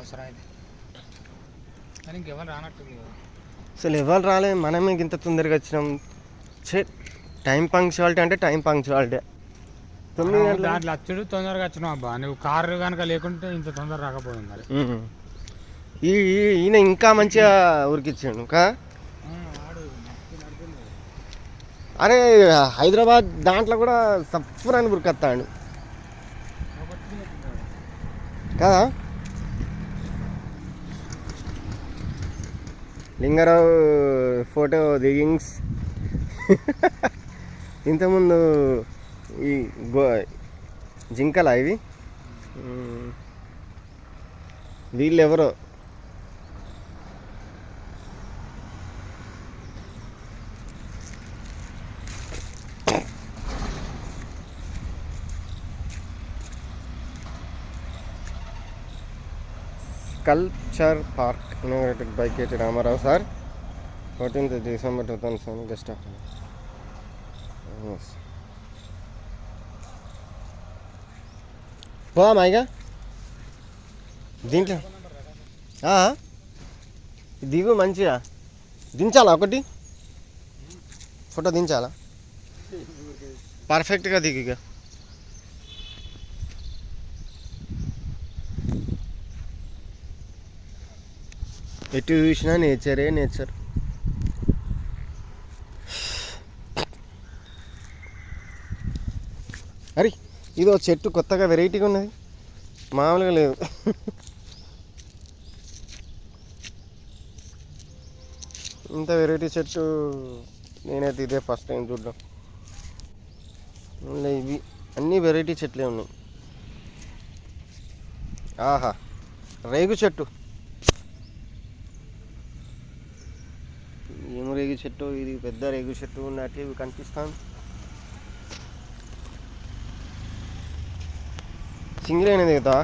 అవసరం అయితే కానీ ఇంకెవరు రానట్టు అసలు ఎవరు రాలేదు, మనమే ఇంత తొందరగా వచ్చినాం. టైం పంక్చువాలిటీ అంటే టైం పంక్చువాలిటీ. 9 గంటల దాంట్లో వచ్చుడు తొందరగా వచ్చినావు అబ్బా. నువ్వు కారు కనుక లేకుంటే ఇంత తొందర రాకపోయింది మరి. ఈయన ఇంకా మంచిగా ఉరికిచ్చాడు కా. అరే హైదరాబాద్ దాంట్లో కూడా సఫ్రాన్ని ఉరికొస్తాడు కదా. లింగారావు ఫోటో దిగింగ్స్. ఇంతకుముందు ఈ జింకలా ఇవి, వీళ్ళు ఎవరో culture park inaugurated by KT Ramarao sir 14th December 2007 guest of. పోదామా ఇక దీంట్లో దిగు మంచిగా. దించాలా ఒకటి ఫోటో దించాలా? పర్ఫెక్ట్గా దిగు ఇక. ఎటు చూసినా నేచరే నేచర్. అరే ఇదో చెట్టు కొత్తగా వెరైటీగా ఉన్నది, మామూలుగా లేదు. ఇంత వెరైటీ చెట్టు నేనైతే ఇదే ఫస్ట్ టైం చూడడం. ఇవి అన్నీ వెరైటీ చెట్లే ఉన్నాయి. ఆహా, రేగు చెట్టు. ఏం రేగు చెట్టు ఇది, పెద్ద రేగు చెట్టు ఉన్నట్టు ఇవి కనిపిస్తాను. సింగిల్ అయినది కదా.